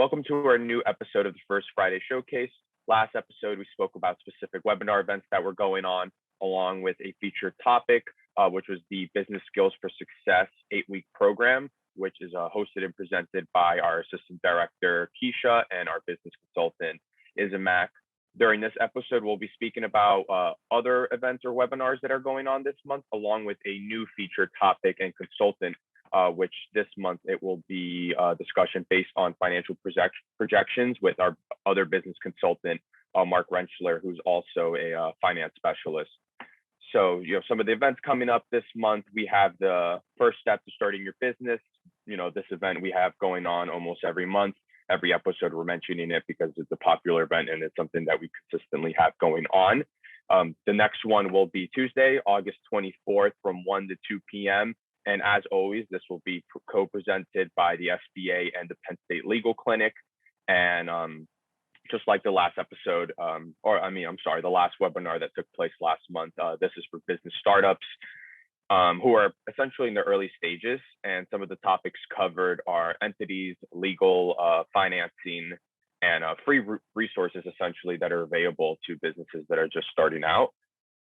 Welcome to our new episode of the First Friday Showcase. Last episode, we spoke about specific webinar events that were going on, along with a featured topic, which was the Business Skills for Success 8-week program, which is hosted and presented by our Assistant Director, Keisha, and our business consultant, Izamak. During this episode, we'll be speaking about other events or webinars that are going on this month, along with a new featured topic and consultant, which this month it will be a discussion based on financial projections with our other business consultant, Mark Rentschler, who's also a finance specialist. So, some of the events coming up this month, we have the first step to starting your business. This event we have going on almost every month. Every episode we're mentioning it because it's a popular event and it's something that we consistently have going on. The next one will be Tuesday, August 24th from 1 to 2 p.m. And as always, this will be co-presented by the SBA and the Penn State Legal Clinic. And just like the last episode, the last webinar that took place last month, this is for business startups who are essentially in the early stages. And some of the topics covered are entities, legal, financing, and free resources essentially that are available to businesses that are just starting out.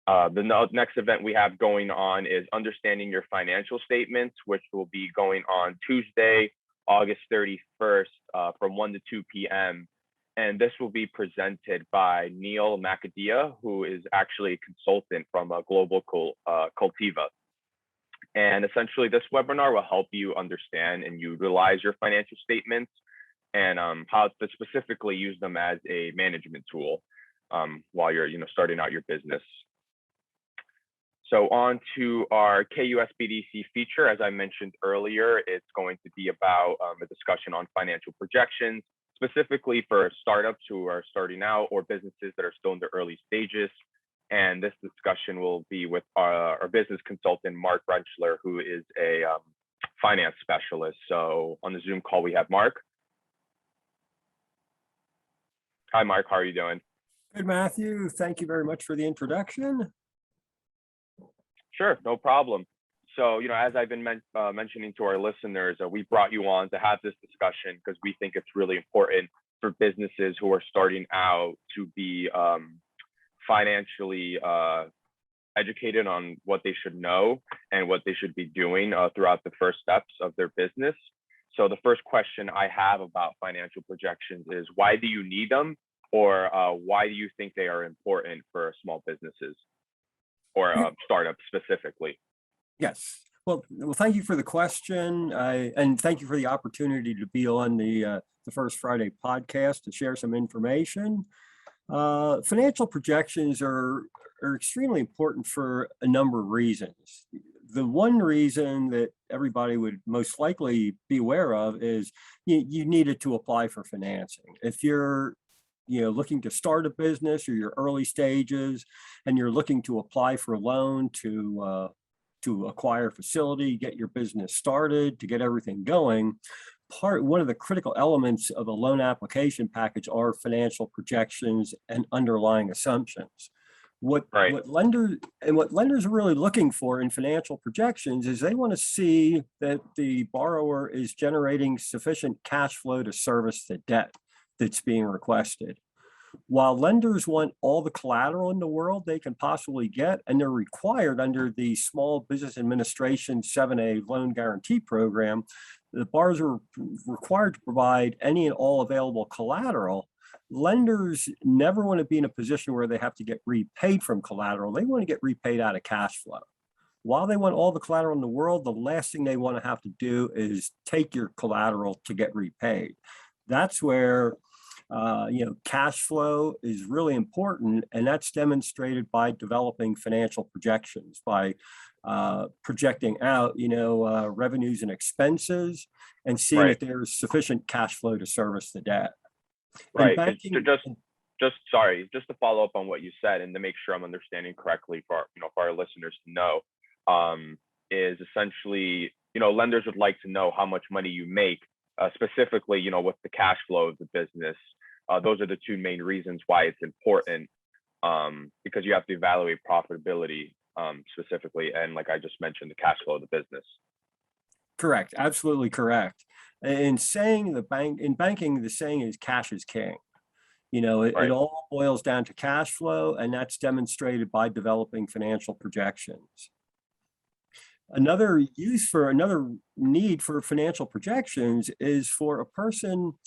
The next event we have going on is Understanding Your Financial Statements, which will be going on Tuesday, August 31st from 1 to 2 p.m. And this will be presented by Neil Macadia, who is actually a consultant from a global Cultiva. And essentially, this webinar will help you understand and utilize your financial statements and how to specifically use them as a management tool while you're starting out your business. So on to our KUSBDC feature. As I mentioned earlier, it's going to be about a discussion on financial projections, specifically for startups who are starting out or businesses that are still in the early stages. And this discussion will be with our business consultant, Mark Rentschler, who is a finance specialist. So on the Zoom call, we have Mark. Hi, Mark. How are you doing? Good, Matthew. Thank you very much for the introduction. Sure, no problem. So, as I've been mentioning to our listeners, we brought you on to have this discussion because we think it's really important for businesses who are starting out to be financially educated on what they should know and what they should be doing throughout the first steps of their business. So the first question I have about financial projections is, why do you need them, or why do you think they are important for small businesses or startups specifically? Yes. Well, thank you for the question, and thank you for the opportunity to be on the First Friday podcast to share some information. Financial projections are extremely important for a number of reasons. The one reason that everybody would most likely be aware of is you needed to apply for financing. If you're looking to start a business or your early stages and you're looking to apply for a loan to acquire a facility, get your business started, to get everything going, one of the critical elements of a loan application package are financial projections and underlying assumptions. What lenders are really looking for in financial projections is they want to see that the borrower is generating sufficient cash flow to service the debt that's being requested. While lenders want all the collateral in the world they can possibly get, and they're required under the Small Business Administration 7A loan guarantee program, the borrowers are required to provide any and all available collateral. Lenders never want to be in a position where they have to get repaid from collateral. They want to get repaid out of cash flow. While they want all the collateral in the world, the last thing they want to have to do is take your collateral to get repaid. That's where cash flow is really important, and that's demonstrated by developing financial projections, by projecting out, revenues and expenses, and seeing that there's sufficient cash flow to service the debt. Right. Just to follow up on what you said, and to make sure I'm understanding correctly for our listeners to know, is essentially, lenders would like to know how much money you make, specifically, with the cash flow of the business. Those are the two main reasons why it's important, because you have to evaluate profitability specifically, and like I just mentioned, the cash flow of the business. Correct. Absolutely correct. In saying in banking, the saying is cash is king. It Right. all boils down to cash flow, and that's demonstrated by developing financial projections. Another need for financial projections is for a person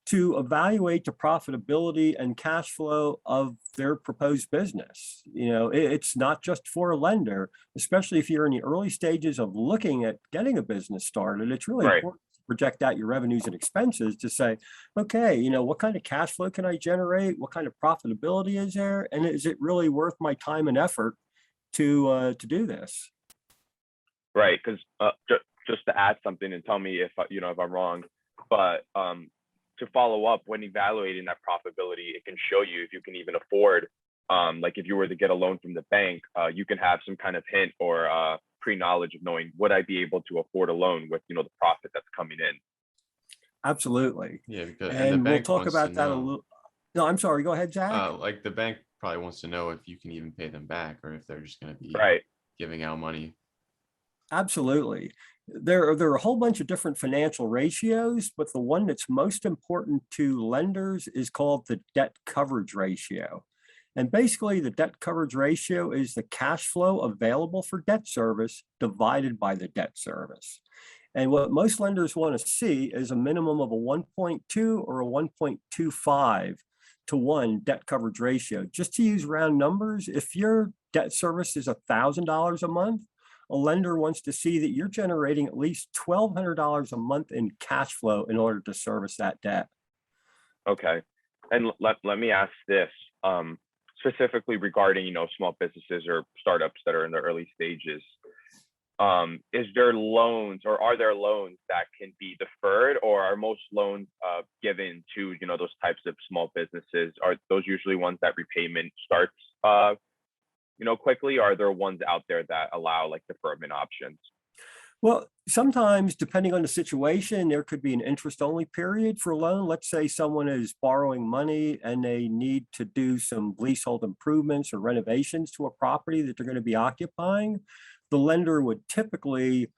to evaluate the profitability and cash flow of their proposed business. It's not just for a lender, especially if you're in the early stages of looking at getting a business started. It's really Right. important to project out your revenues and expenses to say, okay, what kind of cash flow can I generate? What kind of profitability is there? And is it really worth my time and effort to do this? Right. Because just to add something and tell me if if I'm wrong, but to follow up when evaluating that profitability, it can show you if you can even afford. Like if you were to get a loan from the bank, you can have some kind of hint or pre-knowledge of knowing, would I be able to afford a loan with the profit that's coming in. Absolutely. Yeah, because and the And we'll bank talk wants to about that a know. little. No, I'm sorry. Go ahead, Zach. Like the bank probably wants to know if you can even pay them back, or if they're just going to be Right. giving out money. Absolutely. There are a whole bunch of different financial ratios, but the one that's most important to lenders is called the debt coverage ratio. And basically, the debt coverage ratio is the cash flow available for debt service divided by the debt service. And what most lenders want to see is a minimum of a 1.2 or a 1.25 to 1 debt coverage ratio. Just to use round numbers, if your debt service is $1,000 a month, a lender wants to see that you're generating at least $1,200 a month in cash flow in order to service that debt. Okay. And let me ask this, specifically regarding, small businesses or startups that are in the early stages. Is there loans or are there loans that can be deferred, or are most loans given to, those types of small businesses? Are those usually ones that repayment starts, quickly? Or are there ones out there that allow like deferment options? Well, sometimes depending on the situation, there could be an interest-only period for a loan. Let's say someone is borrowing money and they need to do some leasehold improvements or renovations to a property that they're going to be occupying. The lender would typically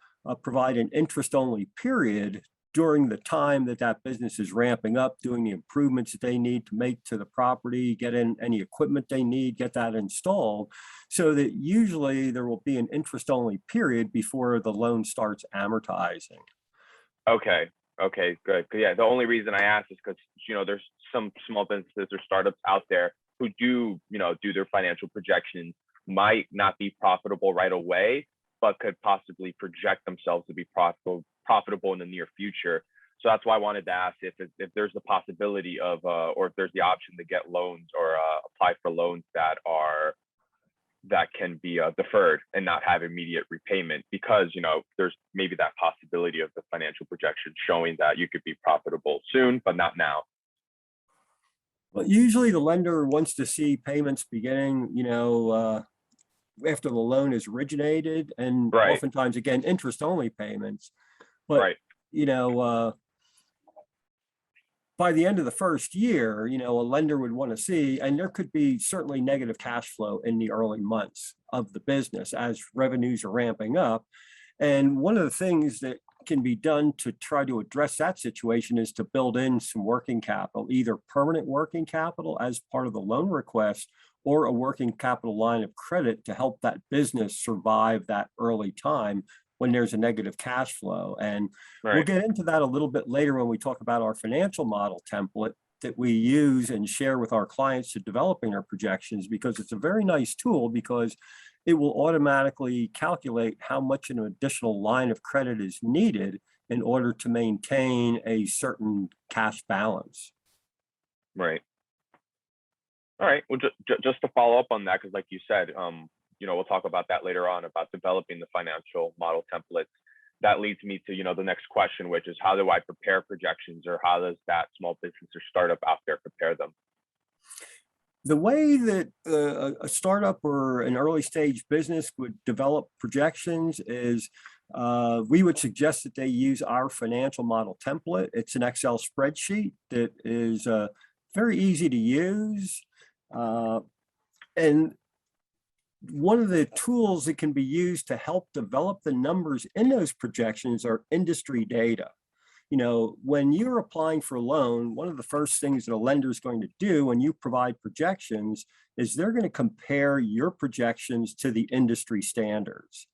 provide an interest-only period during the time that that business is ramping up, doing the improvements that they need to make to the property, get in any equipment they need, get that installed, so that usually there will be an interest-only period before the loan starts amortizing. Okay. Okay, good. Yeah, the only reason I asked is because, there's some small businesses or startups out there who do, do their financial projections, might not be profitable right away, but could possibly project themselves to be profitable in the near future. So that's why I wanted to ask if there's the possibility of, or if there's the option to get loans or apply for loans that can be deferred and not have immediate repayment, because there's maybe that possibility of the financial projection showing that you could be profitable soon, but not now. But usually the lender wants to see payments beginning, after the loan is originated, and Right. oftentimes, again, interest-only payments. But, Right. By the end of the first year, a lender would want to see, and there could be certainly negative cash flow in the early months of the business as revenues are ramping up. And one of the things that can be done to try to address that situation is to build in some working capital, either permanent working capital as part of the loan request, or a working capital line of credit to help that business survive that early time when there's a negative cash flow. And we'll Right. get into that a little bit later when we talk about our financial model template that we use and share with our clients to developing our projections, because it's a very nice tool, because it will automatically calculate how much an additional line of credit is needed in order to maintain a certain cash balance. Right. All right. Well, just to follow up on that, because like you said, we'll talk about that later on, about developing the financial model templates. That leads me to, the next question, which is, how do I prepare projections, or how does that small business or startup out there prepare them? The way that a startup or an early stage business would develop projections is we would suggest that they use our financial model template. It's an Excel spreadsheet that is very easy to use. And one of the tools that can be used to help develop the numbers in those projections are industry data. When you're applying for a loan, one of the first things that a lender is going to do when you provide projections is they're going to compare your projections to the industry standards.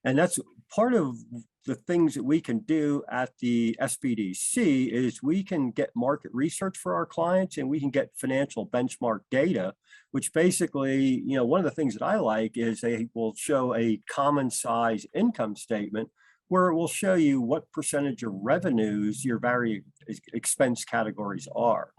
And that's part of the things that we can do at the SBDC is we can get market research for our clients and we can get financial benchmark data, which basically, one of the things that I like is they will show a common size income statement where it will show you what percentage of revenues your various expense categories are.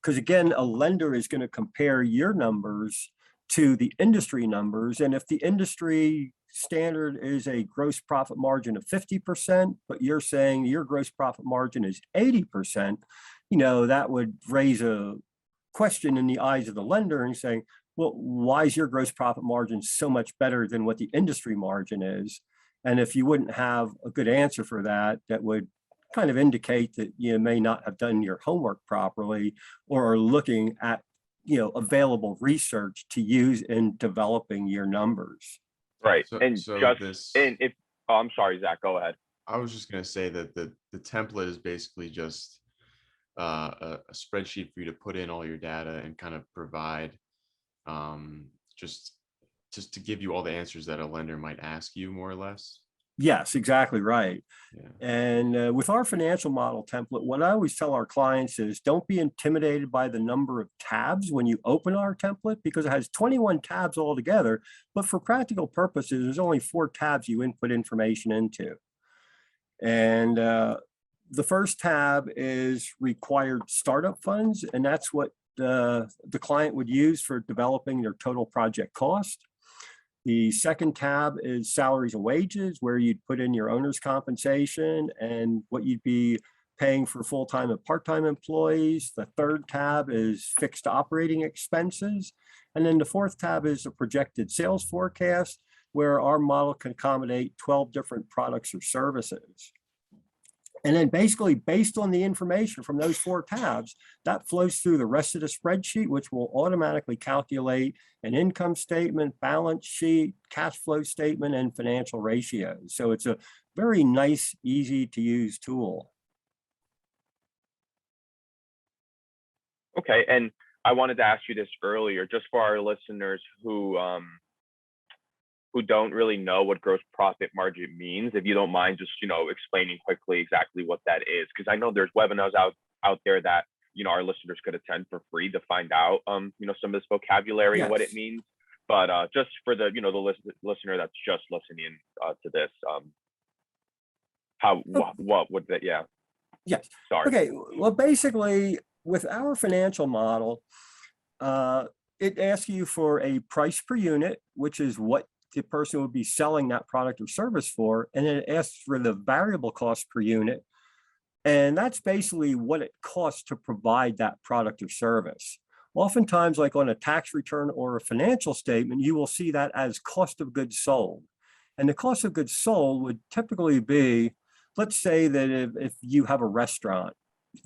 Because again, a lender is going to compare your numbers to the industry numbers. And if the industry standard is a gross profit margin of 50%, but you're saying your gross profit margin is 80%, that would raise a question in the eyes of the lender and saying, well, why is your gross profit margin so much better than what the industry margin is? And if you wouldn't have a good answer for that, that would kind of indicate that you may not have done your homework properly or are looking at, available research to use in developing your numbers. Right. So, And so just, this, and if, oh, I'm sorry, Zach, go ahead. I was just going to say that the template is basically just a spreadsheet for you to put in all your data and kind of provide just to give you all the answers that a lender might ask you, more or less. Yes, exactly right. Yeah. And with our financial model template, what I always tell our clients is don't be intimidated by the number of tabs when you open our template, because it has 21 tabs altogether. But for practical purposes, there's only 4 tabs you input information into. And the first tab is required startup funds, and that's what the client would use for developing their total project cost. The second tab is salaries and wages, where you'd put in your owner's compensation and what you'd be paying for full-time and part-time employees. The third tab is fixed operating expenses. And then the fourth tab is the projected sales forecast, where our model can accommodate 12 different products or services. And then basically based on the information from those 4 tabs, that flows through the rest of the spreadsheet, which will automatically calculate an income statement, balance sheet, cash flow statement, and financial ratios. So it's a very nice, easy to use tool. Okay. And I wanted to ask you this earlier, just for our listeners who don't really know what gross profit margin means, if you don't mind just, explaining quickly exactly what that is. Because I know there's webinars out there that, our listeners could attend for free to find out, some of this vocabulary and what it means. But just for the, the listener that's just listening to this, what would that, yeah. Yes. Sorry. Okay. Well, basically, with our financial model, it asks you for a price per unit, which is what the person would be selling that product or service for. And then it asks for the variable cost per unit. And that's basically what it costs to provide that product or service. Oftentimes, like on a tax return or a financial statement, you will see that as cost of goods sold. And the cost of goods sold would typically be, let's say that if you have a restaurant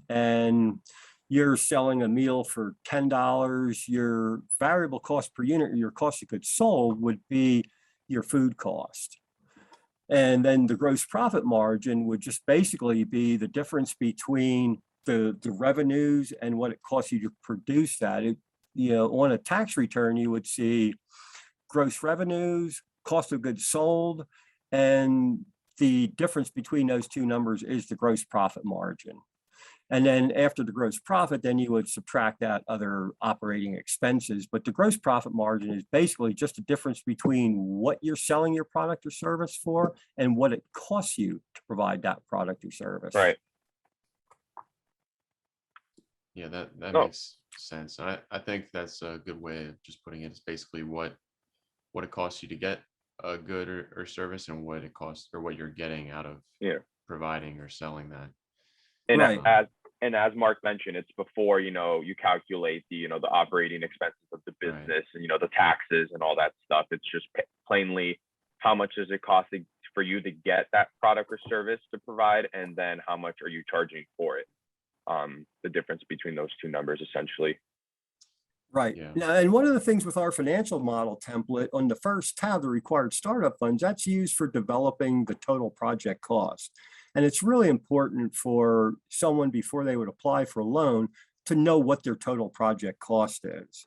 and you're selling a meal for $10, your variable cost per unit, or your cost of goods sold, would be your food cost. And then the gross profit margin would just basically be the difference between the revenues and what it costs you to produce that. On a tax return, you would see gross revenues, cost of goods sold, and the difference between those two numbers is the gross profit margin. And then after the gross profit, then you would subtract that other operating expenses. But the gross profit margin is basically just the difference between what you're selling your product or service for and what it costs you to provide that product or service. Right. Yeah, that makes sense. I think that's a good way of just putting it. It's basically what it costs you to get a good or service, and what it costs, or what you're getting out of providing or selling that. And right. as Mark mentioned, it's before, you calculate the, the operating expenses of the business, right, and, the taxes and all that stuff. It's just plainly how much is it costing for you to get that product or service to provide, and then how much are you charging for it? The difference between those two numbers, essentially. Right. Yeah. Now, and one of the things with our financial model template on the first tab, the required startup funds, that's used for developing the total project cost. And it's really important for someone before they would apply for a loan to know what their total project cost is.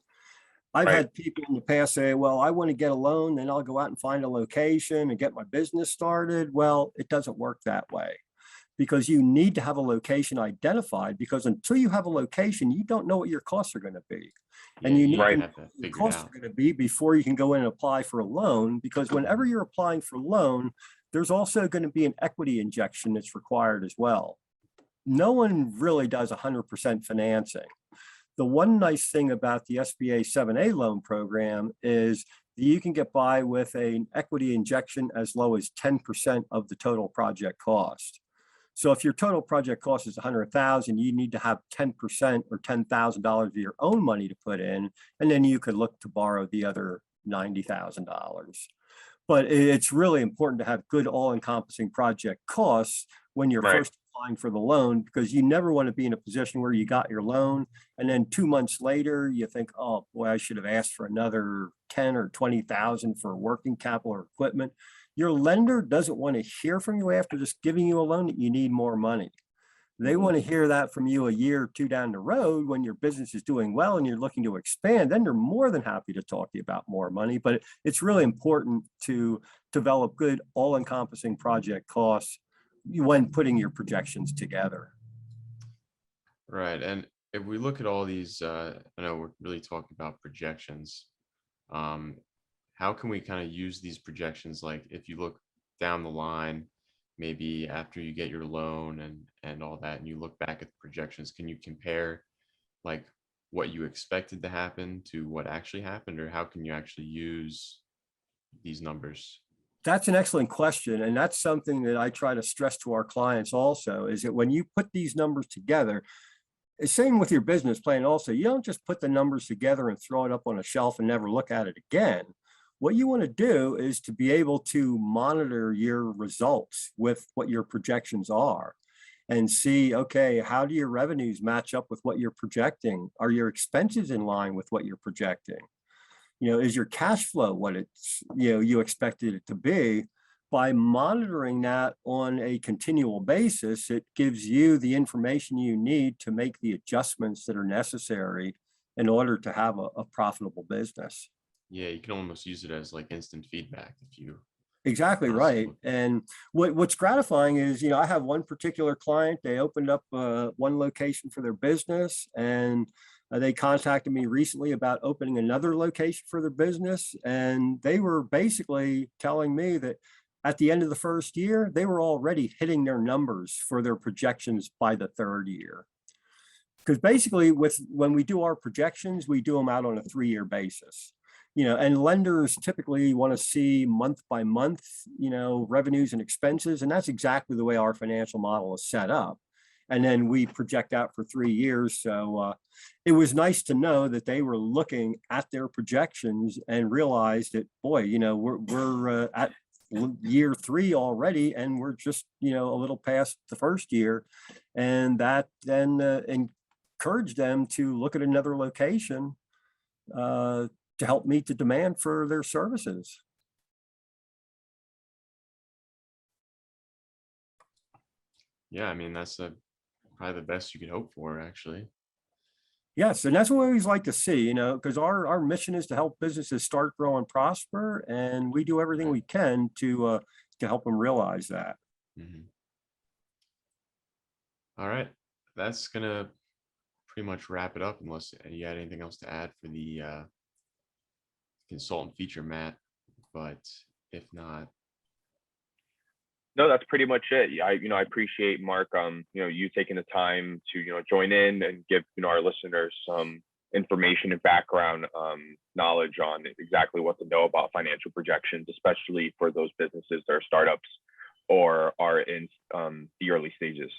I've Right. had people in the past say, well, I want to get a loan, then I'll go out and find a location and get my business started. Well, it doesn't work that way, because you need to have a location identified, because until you have a location, you don't know what your costs are going to be. Yeah, And you you need to Right. know have to what your figure it costs out. are going to be before you can go in and apply for a loan, because whenever you're applying for a loan, there's also going to be an equity injection that's required as well. No one really does 100% financing. The one nice thing about the SBA 7A loan program is that you can get by with an equity injection as low as 10% of the total project cost. So if your total project cost is 100,000, you need to have 10% or $10,000 of your own money to put in, and then you could look to borrow the other $90,000. But it's really important to have good all-encompassing project costs when you're Right. first applying for the loan, because you never want to be in a position where you got your loan and then 2 months later you think, oh boy, I should have asked for another 10 or 20,000 for working capital or equipment. Your lender doesn't want to hear from you after just giving you a loan that you need more money. They Mhm. want to hear that from you a year or two down the road when your business is doing well and you're looking to expand. Then they're more than happy to talk to you about more money. But it's really important to develop good all-encompassing project costs when putting your projections together. Right. And if we look at all these, I know we're really talking about projections. Um, how can we kind of use these projections? Like if you look down the line, maybe after you get your loan and all that, and you look back at the projections, can you compare like what you expected to happen to what actually happened, or how can you actually use these numbers? That's an excellent question. And that's something that I try to stress to our clients also, is that when you put these numbers together, same with your business plan also, you don't just put the numbers together and throw it up on a shelf and never look at it again. What you want to do is to be able to monitor your results with what your projections are and see, okay, how do your revenues match up with what you're projecting? Are your expenses in line with what you're projecting? Is your cash flow what it's, you expected it to be? By monitoring that on a continual basis, it gives you the information you need to make the adjustments that are necessary in order to have a profitable business. Yeah, you can almost use it as like instant feedback if you Exactly constantly right. look. And what's gratifying is, I have one particular client, they opened up one location for their business, and they contacted me recently about opening another location for their business. And they were basically telling me that at the end of the first year, they were already hitting their numbers for their projections by the third year. Because basically when we do our projections, we do them out on a 3-year basis. And lenders typically want to see month by month, revenues and expenses. And that's exactly the way our financial model is set up. And then we project out for 3 years. So it was nice to know that they were looking at their projections and realized that, boy, we're at year 3 already, and we're just, a little past the first year. And that then encouraged them to look at another location to help meet the demand for their services. Yeah, I mean that's probably the best you could hope for, actually. Yes, and that's what we always like to see, because our mission is to help businesses start, grow, and prosper, and we do everything Right. we can to help them realize that. Mhm. All right, that's gonna pretty much wrap it up. Unless you had anything else to add for the consultant feature, Matt. But if not, No, that's pretty much it. I appreciate Mark, you taking the time to, join in and give, our listeners some information and background knowledge on exactly what to know about financial projections, especially for those businesses that are startups or are in the early stages.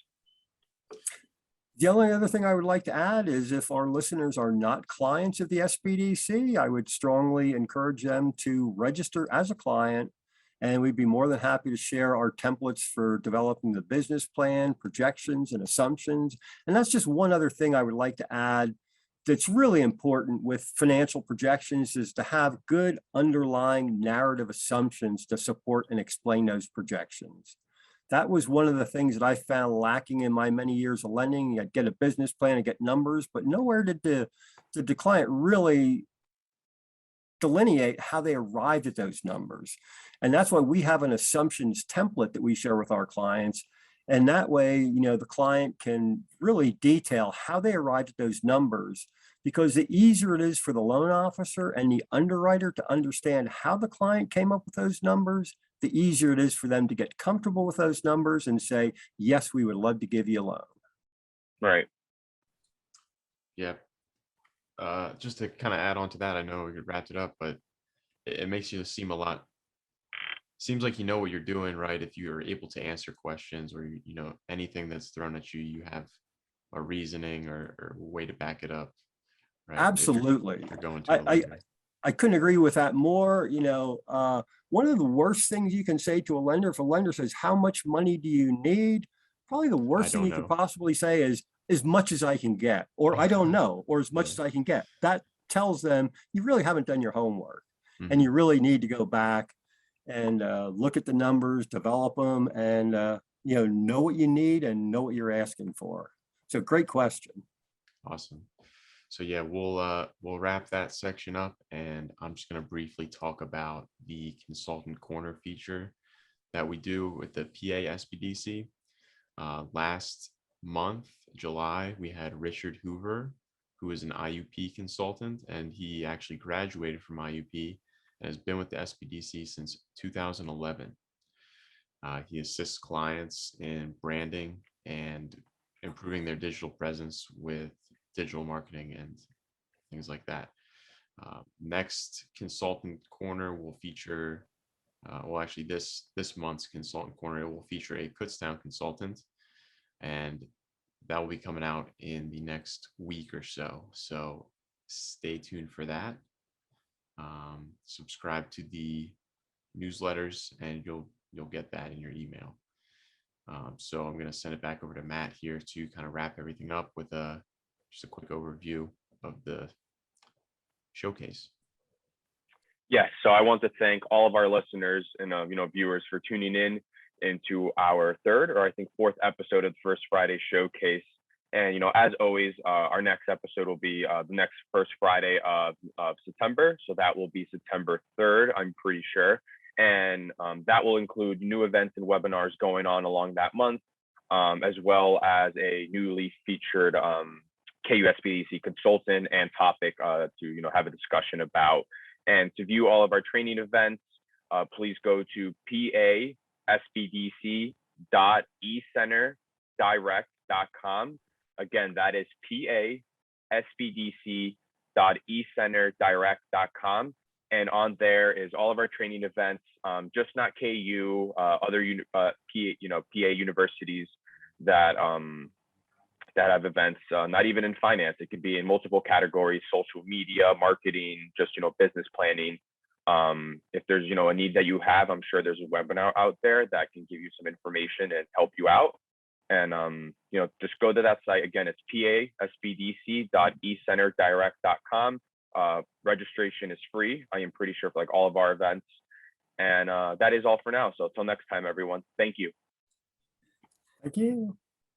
The only other thing I would like to add is, if our listeners are not clients of the SBDC, I would strongly encourage them to register as a client, and we'd be more than happy to share our templates for developing the business plan, projections, and assumptions. And that's just one other thing I would like to add that's really important with financial projections is to have good underlying narrative assumptions to support and explain those projections. That was one of the things that I found lacking in my many years of lending. I'd get a business plan and get numbers, but nowhere did the client really delineate how they arrived at those numbers. And that's why we have an assumptions template that we share with our clients. And that way, the client can really detail how they arrived at those numbers, because the easier it is for the loan officer and the underwriter to understand how the client came up with those numbers, the easier it is for them to get comfortable with those numbers and say, yes, we would love to give you a loan. Right. Yeah. Just to kind of add on to that, I know you wrapped it up, but it makes you seem seems like you know what you're doing, right? If you're able to answer questions, or anything that's thrown at you, you have a reasoning or a way to back it up, right? Absolutely. If you're going to a lender. I couldn't agree with that more. One of the worst things you can say to a lender, if a lender says, how much money do you need? Probably the worst thing you could possibly say is, as much as I can get, or I don't know, or as much as I can get. That tells them you really haven't done your homework, and you really need to go back and look at the numbers, develop them, and know what you need and know what you're asking for. So great question. Awesome. So yeah, we'll wrap that section up, and I'm just going to briefly talk about the consultant corner feature that we do with the PA SBDC. Last month, July, we had Richard Hoover, who is an IUP consultant, and he actually graduated from IUP and has been with the SBDC since 2011. He assists clients in branding and improving their digital presence with digital marketing and things like that. Next consultant corner will feature, actually this month's consultant corner will feature a Kutztown consultant, and that will be coming out in the next week or so. So stay tuned for that. Subscribe to the newsletters, and you'll get that in your email. So I'm going to send it back over to Matt here to kind of wrap everything up with just a quick overview of the showcase. Yes, so I want to thank all of our listeners and viewers for tuning in into our third, or I think fourth episode of the First Friday Showcase. And as always, our next episode will be the next first Friday of September. So that will be September 3rd, I'm pretty sure. And that will include new events and webinars going on along that month, as well as a newly featured KUSBDC consultant and topic to have a discussion about. And to view all of our training events, please go to pasbdc.ecenterdirect.com. Again, that is pasbdc.ecenterdirect.com. And on there is all of our training events, just not KU, other PA universities that have events, not even in finance. It could be in multiple categories: social media, marketing, just business planning. If there's a need that you have, I'm sure there's a webinar out there that can give you some information and help you out. And just go to that site. Again, it's pasbdc.ecenterdirect.com. Registration is free, I am pretty sure, for all of our events. And that is all for now. So until next time, everyone, thank you. Thank you.